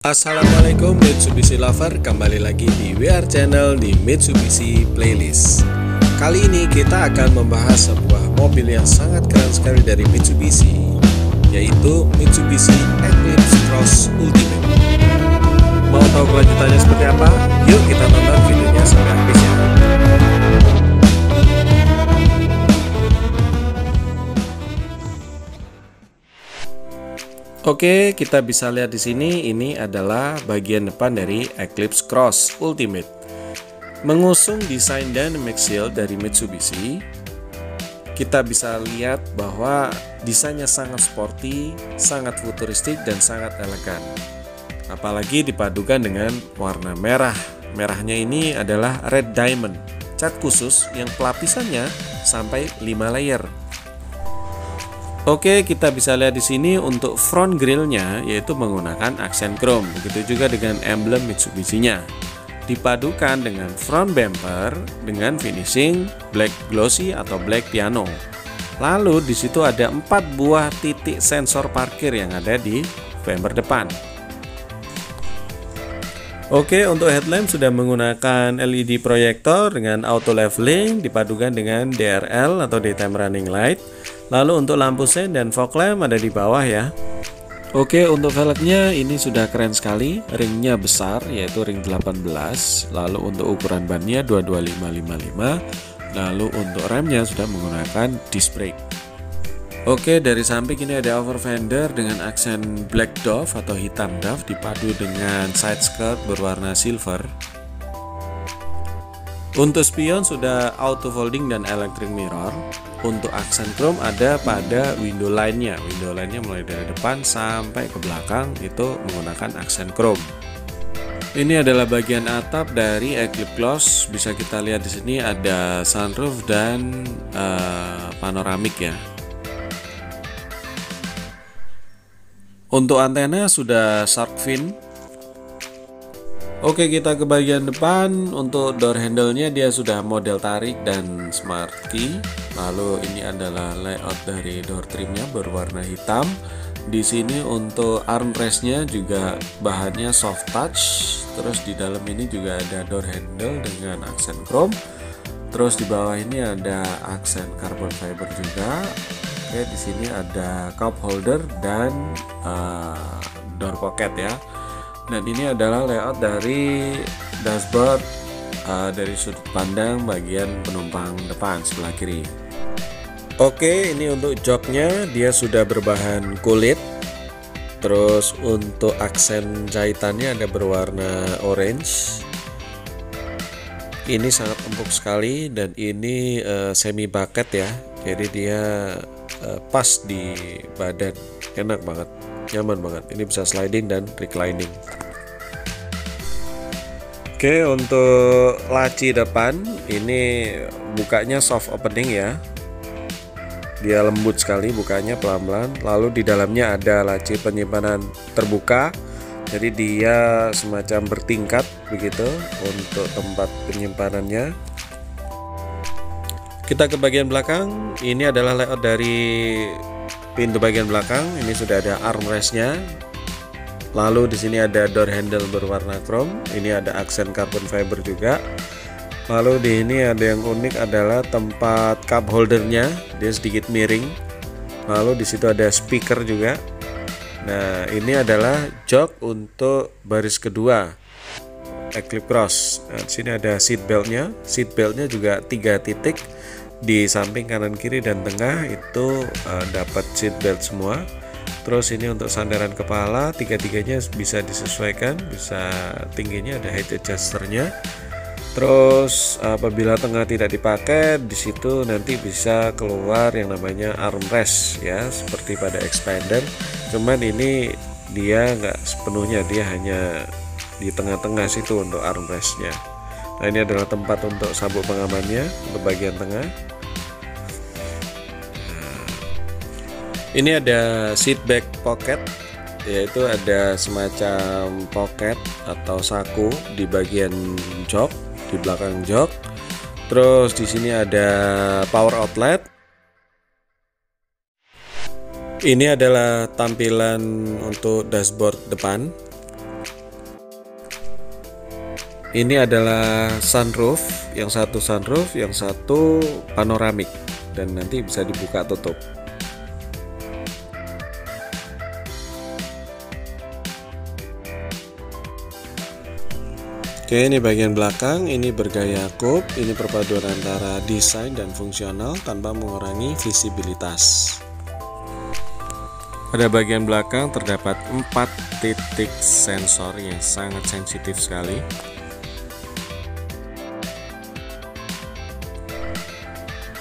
Assalamualaikum Mitsubishi Lover, kembali lagi di WR Channel di Mitsubishi Playlist. Kali ini kita akan membahas sebuah mobil yang sangat keren sekali dari Mitsubishi, yaitu Mitsubishi Eclipse Cross Ultimate. Mau tahu kelanjutannya seperti apa? Yuk kita tonton videonya sampai habis ya. Oke, kita bisa lihat di sini, ini adalah bagian depan dari Eclipse Cross Ultimate. Mengusung desain Dynamic Shield dari Mitsubishi, kita bisa lihat bahwa desainnya sangat sporty, sangat futuristik, dan sangat elegan. Apalagi dipadukan dengan warna merah. Merahnya ini adalah red diamond, cat khusus yang pelapisannya sampai 5 layer. Oke, kita bisa lihat di sini untuk front grillnya yaitu menggunakan aksen chrome. Begitu juga dengan emblem Mitsubishi-nya. Dipadukan dengan front bumper dengan finishing black glossy atau black piano. Lalu di situ ada 4 buah titik sensor parkir yang ada di bumper depan. Oke, untuk headlamp sudah menggunakan LED proyektor dengan auto leveling dipadukan dengan DRL atau daytime running light. Lalu untuk lampu sen dan fog lamp ada di bawah ya. Oke, untuk velgnya ini sudah keren sekali. Ringnya besar yaitu ring 18. Lalu untuk ukuran bannya 22555. Lalu untuk remnya sudah menggunakan disc brake. Oke, dari samping ini ada over fender dengan aksen black dove atau hitam dove dipadu dengan side skirt berwarna silver. Untuk spion sudah auto folding dan electric mirror. Untuk aksen chrome ada pada window line-nya. Window line-nya mulai dari depan sampai ke belakang itu menggunakan aksen chrome. Ini adalah bagian atap dari Eclipse Cross. Bisa kita lihat di sini ada sunroof dan panoramik ya. Untuk antena sudah shark fin. Oke, kita ke bagian depan. Untuk door handle-nya dia sudah model tarik dan smart key. Lalu ini adalah layout dari door trimnya berwarna hitam. Di sini untuk armrest-nya juga bahannya soft touch. Terus di dalam ini juga ada door handle dengan aksen chrome. Terus di bawah ini ada aksen carbon fiber juga. Oke, di sini ada cup holder dan door pocket ya. Dan ini adalah layout dari dashboard dari sudut pandang bagian penumpang depan sebelah kiri. Oke, ini untuk joknya dia sudah berbahan kulit. Terus untuk aksen jahitannya ada berwarna orange. Ini sangat empuk sekali dan ini semi bucket ya. Jadi dia pas di badan, enak banget, nyaman banget. Ini bisa sliding dan reclining. Oke, untuk laci depan ini bukanya soft opening ya. Dia lembut sekali bukanya, pelan-pelan. Lalu di dalamnya ada laci penyimpanan terbuka. Jadi dia semacam bertingkat begitu untuk tempat penyimpanannya. Kita ke bagian belakang. Ini adalah layout dari pintu bagian belakang. Ini sudah ada armrest-nya. Lalu di sini ada door handle berwarna chrome. Ini ada aksen carbon fiber juga. Lalu di ini ada yang unik adalah tempat cup holdernya, dia sedikit miring. Lalu di situ ada speaker juga. Nah, ini adalah jok untuk baris kedua Eclipse Cross. Nah, di sini ada seat beltnya. Seat beltnya juga 3 titik di samping kanan kiri dan tengah itu dapat seat belt semua. Terus ini untuk sandaran kepala, tiga-tiganya bisa disesuaikan, bisa tingginya ada height adjusternya. Terus apabila tengah tidak dipakai, di situ nanti bisa keluar yang namanya armrest ya, seperti pada Expander. Cuman ini dia nggak sepenuhnya, dia hanya di tengah-tengah situ untuk armrestnya. Nah, ini adalah tempat untuk sabuk pengamannya untuk bagian tengah. Ini ada seat back pocket, yaitu ada semacam pocket atau saku di bagian jok, di belakang jok. Terus di sini ada power outlet. Ini adalah tampilan untuk dashboard depan. Ini adalah sunroof, yang satu sunroof, yang satu panoramik, dan nanti bisa dibuka tutup. Oke, ini bagian belakang, ini bergaya coupe, ini perpaduan antara desain dan fungsional tanpa mengurangi visibilitas. Pada bagian belakang terdapat 4 titik sensor yang sangat sensitif sekali.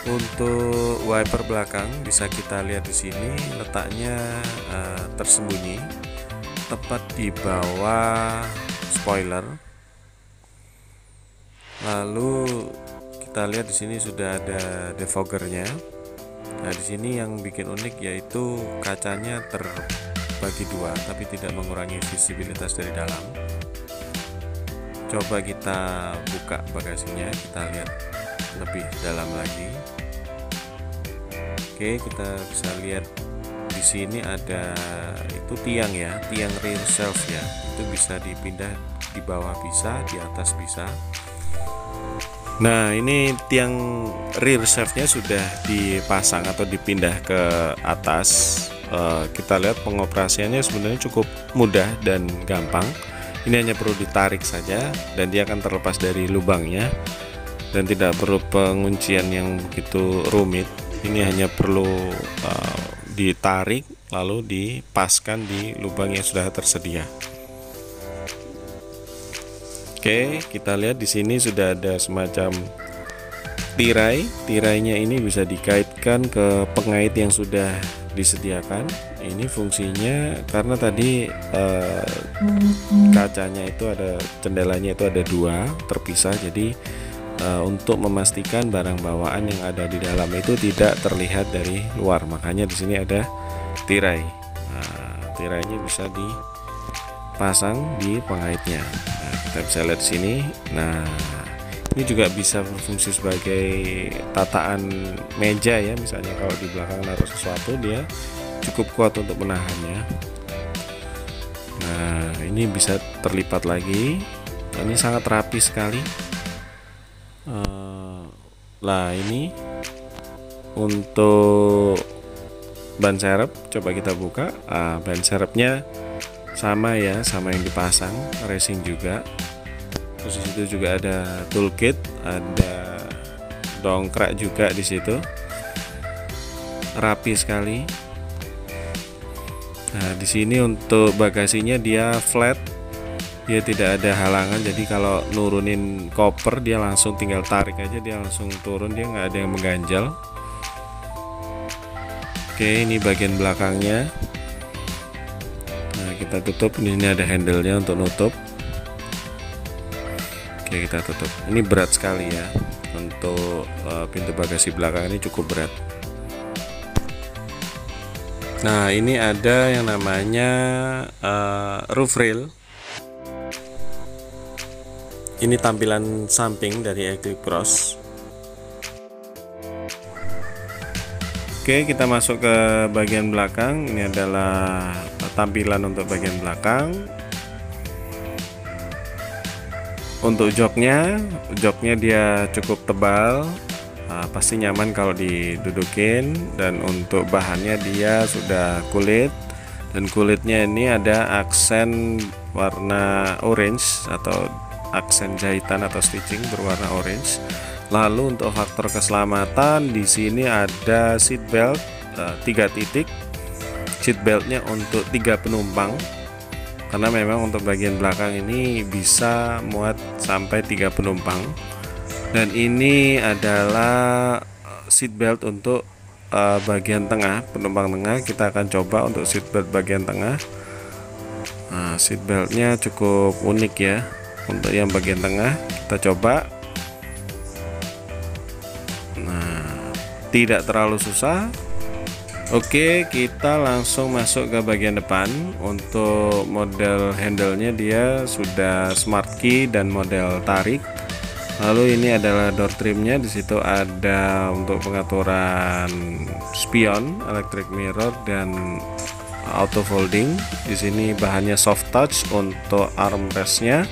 Untuk wiper belakang bisa kita lihat di sini letaknya tersembunyi tepat di bawah spoiler. Lalu kita lihat di sini sudah ada defoggernya. Nah, di sini yang bikin unik yaitu kacanya terbagi dua, tapi tidak mengurangi visibilitas dari dalam. Coba kita buka bagasinya, kita lihat lebih dalam lagi. Oke, kita bisa lihat di sini ada itu tiang ya, tiang rear shelf ya. Itu bisa dipindah di bawah bisa, di atas bisa. Nah, ini tiang rear shaftnya sudah dipasang atau dipindah ke atas. Kita lihat pengoperasiannya sebenarnya cukup mudah dan gampang. Ini hanya perlu ditarik saja dan dia akan terlepas dari lubangnya dan tidak perlu penguncian yang begitu rumit. Ini hanya perlu ditarik lalu dipaskan di lubang yang sudah tersedia. Oke, kita lihat di sini sudah ada semacam tirai. Tirainya ini bisa dikaitkan ke pengait yang sudah disediakan. Ini fungsinya karena tadi kacanya itu ada, jendelanya itu ada dua terpisah, jadi untuk memastikan barang bawaan yang ada di dalam itu tidak terlihat dari luar. Makanya di sini ada tirai. Nah, tirainya bisa dipasang di pengaitnya. Nah, kita bisa lihat di sini. Nah, ini juga bisa berfungsi sebagai tataan meja ya. Misalnya kalau di belakang naruh sesuatu, dia cukup kuat untuk menahannya. Nah, ini bisa terlipat lagi. Ini sangat rapi sekali. Nah, ini untuk ban serep, coba kita buka. Ban serepnya sama ya, sama yang dipasang, racing juga. Terus di situ juga ada toolkit, ada dongkrak juga di situ. Rapi sekali. Nah, di sini untuk bagasinya dia flat. Dia tidak ada halangan, jadi kalau nurunin koper dia langsung tinggal tarik aja, dia langsung turun, dia nggak ada yang mengganjal. Oke, ini bagian belakangnya. Nah, kita tutup. Ini ada handle-nya untuk nutup. Oke, kita tutup. Ini berat sekali ya, untuk pintu bagasi belakang ini cukup berat. Nah, ini ada yang namanya roof rail. Ini tampilan samping dari Eclipse Cross. Oke, kita masuk ke bagian belakang. Ini adalah tampilan untuk bagian belakang. Untuk joknya dia cukup tebal, pasti nyaman kalau didudukin. Dan untuk bahannya dia sudah kulit, dan kulitnya ini ada aksen warna orange atau aksen jahitan atau stitching berwarna orange. Lalu untuk faktor keselamatan di sini ada seat belt 3 titik. Seat beltnya untuk 3 penumpang, karena memang untuk bagian belakang ini bisa muat sampai 3 penumpang. Dan ini adalah seat belt untuk bagian tengah, penumpang tengah. Kita akan coba untuk seat belt bagian tengah. Nah, seat beltnya cukup unik ya. Untuk yang bagian tengah kita coba. Nah, tidak terlalu susah. Oke, kita langsung masuk ke bagian depan. Untuk model handle-nya dia sudah smart key dan model tarik. Lalu ini adalah door trimnya. Di situ ada untuk pengaturan spion, electric mirror, dan auto folding. Di sini bahannya soft touch untuk armrestnya.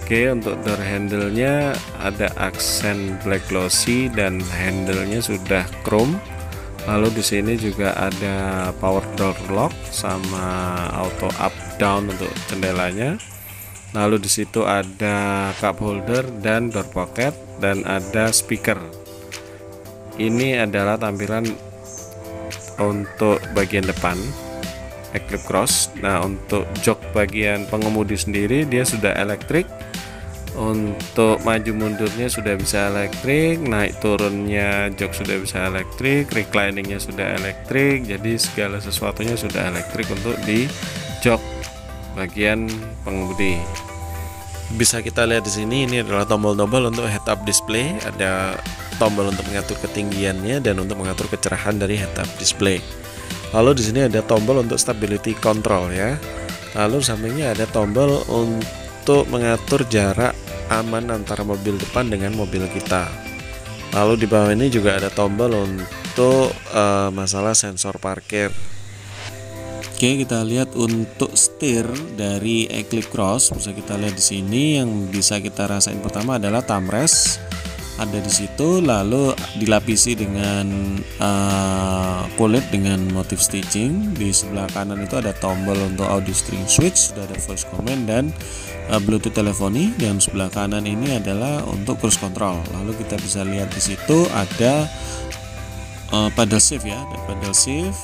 Oke, untuk door handle-nya ada aksen black glossy dan handle-nya sudah chrome. Lalu di sini juga ada power door lock sama auto up down untuk jendelanya. Lalu di situ ada cup holder dan door pocket dan ada speaker. Ini adalah tampilan untuk bagian depan Eclipse Cross. Nah, untuk jok bagian pengemudi sendiri dia sudah elektrik. Untuk maju mundurnya sudah bisa elektrik, naik turunnya jok sudah bisa elektrik, recliningnya sudah elektrik. Jadi segala sesuatunya sudah elektrik untuk di jok bagian pengemudi. Bisa kita lihat di sini, ini adalah tombol-tombol untuk head up display. Ada tombol untuk mengatur ketinggiannya dan untuk mengatur kecerahan dari head up display. Lalu di sini ada tombol untuk stability control ya. Lalu sampingnya ada tombol untuk mengatur jarak aman antara mobil depan dengan mobil kita. Lalu di bawah ini juga ada tombol untuk masalah sensor parkir. Oke, kita lihat untuk setir dari Eclipse Cross. Bisa kita lihat di sini, yang bisa kita rasain pertama adalah thumb rest ada di situ, lalu dilapisi dengan kulit dengan motif stitching. Di sebelah kanan itu ada tombol untuk audio string switch, sudah ada voice command dan Bluetooth teleponi. Dan sebelah kanan ini adalah untuk cruise control. Lalu kita bisa lihat di situ ada paddle shift ya, ada paddle shift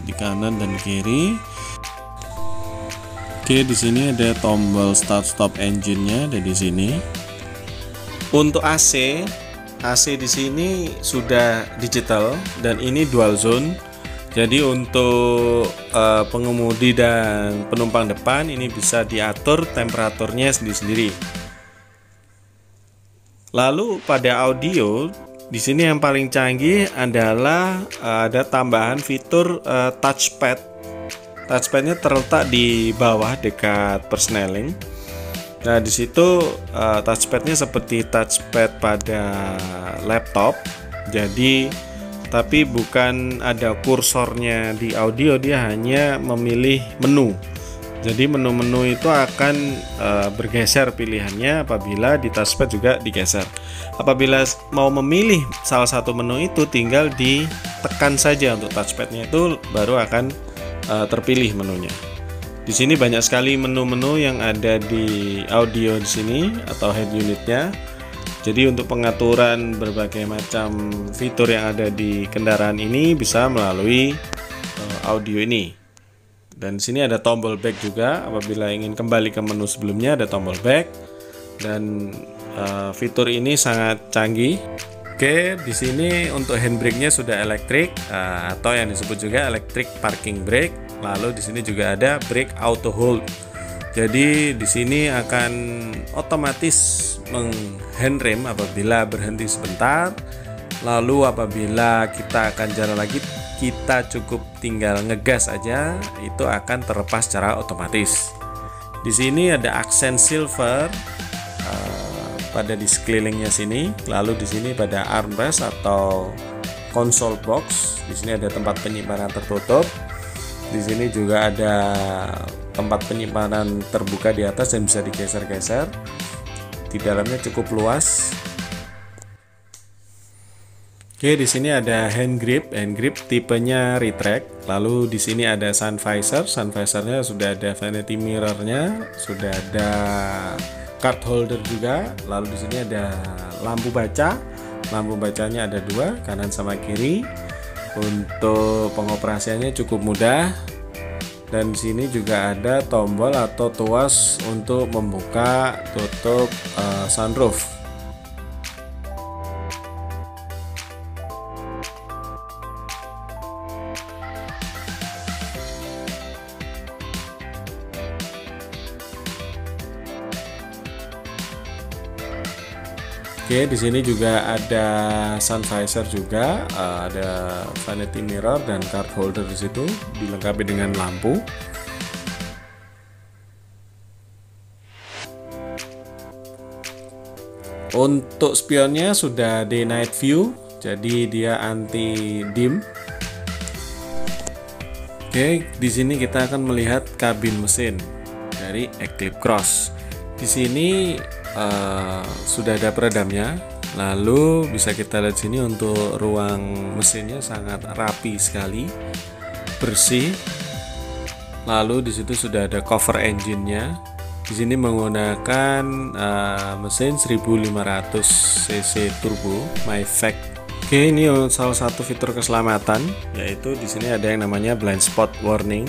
di kanan dan kiri. Oke, di sini ada tombol start stop engine-nya ada di sini. Untuk AC di sini sudah digital dan ini dual zone. Jadi untuk pengemudi dan penumpang depan ini bisa diatur temperaturnya sendiri-sendiri. Lalu pada audio di sini yang paling canggih adalah ada tambahan fitur touchpad. Touchpadnya terletak di bawah dekat persneling. Nah, di situ touchpadnya seperti touchpad pada laptop. Jadi tapi bukan ada kursornya di audio, dia hanya memilih menu. Jadi menu-menu itu akan bergeser pilihannya apabila di touchpad juga digeser. Apabila mau memilih salah satu menu itu, tinggal ditekan saja untuk touchpadnya, itu baru akan terpilih menunya. Di sini banyak sekali menu-menu yang ada di audio di sini atau head unitnya. Jadi untuk pengaturan berbagai macam fitur yang ada di kendaraan ini bisa melalui audio ini. Dan di sini ada tombol back juga. Apabila ingin kembali ke menu sebelumnya ada tombol back. Dan fitur ini sangat canggih. Oke, di sini untuk handbrake-nya sudah elektrik atau yang disebut juga electric parking brake. Lalu di sini juga ada brake auto hold. Jadi di sini akan otomatis menghandrem apabila berhenti sebentar. Lalu apabila kita akan jalan lagi, kita cukup tinggal ngegas aja, itu akan terlepas secara otomatis. Di sini ada aksen silver pada di sekelilingnya sini. Lalu di sini pada armrest atau console box. Di sini ada tempat penyimpanan tertutup. Di sini juga ada tempat penyimpanan terbuka di atas dan bisa digeser-geser. Di dalamnya cukup luas. Oke, di sini ada hand grip tipenya retract. Lalu di sini ada sun visor. Sun visornya sudah ada vanity mirrornya, sudah ada card holder juga. Lalu di sini ada lampu baca. Lampu bacanya ada dua, kanan sama kiri. Untuk pengoperasiannya cukup mudah. Dan di sini juga ada tombol atau tuas untuk membuka tutup sunroof. Oke, di sini juga ada sun visor juga, ada vanity mirror dan card holder di situ, dilengkapi dengan lampu. Untuk spionnya sudah day night view, jadi dia anti dim. Oke, di sini kita akan melihat kabin mesin dari Eclipse Cross. Di sini sudah ada peredamnya. Lalu bisa kita lihat sini untuk ruang mesinnya sangat rapi sekali, bersih. Lalu di situ sudah ada cover engine-nya. Di sini menggunakan mesin 1500 cc turbo MyFac. Oke, ini salah satu fitur keselamatan, yaitu di sini ada yang namanya blind spot warning.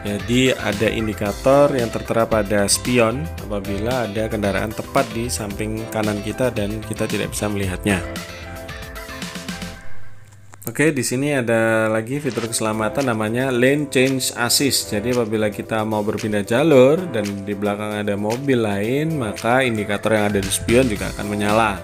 Jadi ada indikator yang tertera pada spion apabila ada kendaraan tepat di samping kanan kita dan kita tidak bisa melihatnya. Oke, di sini ada lagi fitur keselamatan namanya lane change assist. Jadi apabila kita mau berpindah jalur dan di belakang ada mobil lain, maka indikator yang ada di spion juga akan menyala.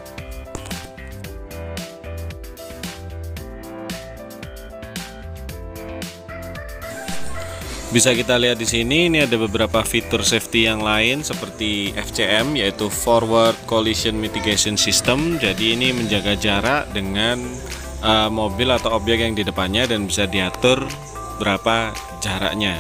Bisa kita lihat di sini, ini ada beberapa fitur safety yang lain seperti FCM, yaitu Forward Collision Mitigation System. Jadi ini menjaga jarak dengan mobil atau objek yang di depannya dan bisa diatur berapa jaraknya.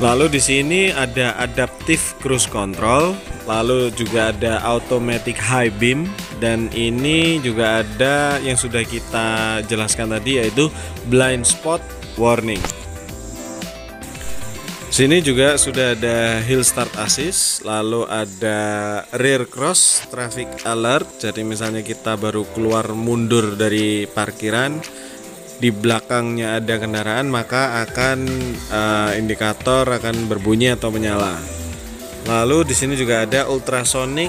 Lalu di sini ada Adaptive Cruise Control, lalu juga ada Automatic High Beam, dan ini juga ada yang sudah kita jelaskan tadi, yaitu Blind Spot Warning. Sini juga sudah ada Hill Start Assist, lalu ada Rear Cross Traffic Alert. Jadi misalnya kita baru keluar mundur dari parkiran, di belakangnya ada kendaraan, maka akan indikator akan berbunyi atau menyala. Lalu di sini juga ada Ultrasonic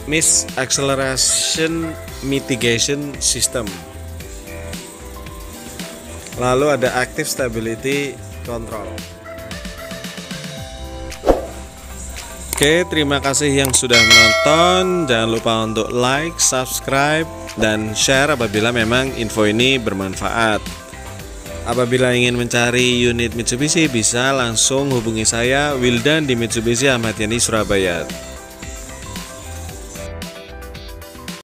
Mist Acceleration Mitigation System. Lalu ada Active Stability Control. Oke, terima kasih yang sudah menonton. Jangan lupa untuk like, subscribe, dan share apabila memang info ini bermanfaat. Apabila ingin mencari unit Mitsubishi, bisa langsung hubungi saya, Wildan, di Mitsubishi Ahmad Yani, Surabaya.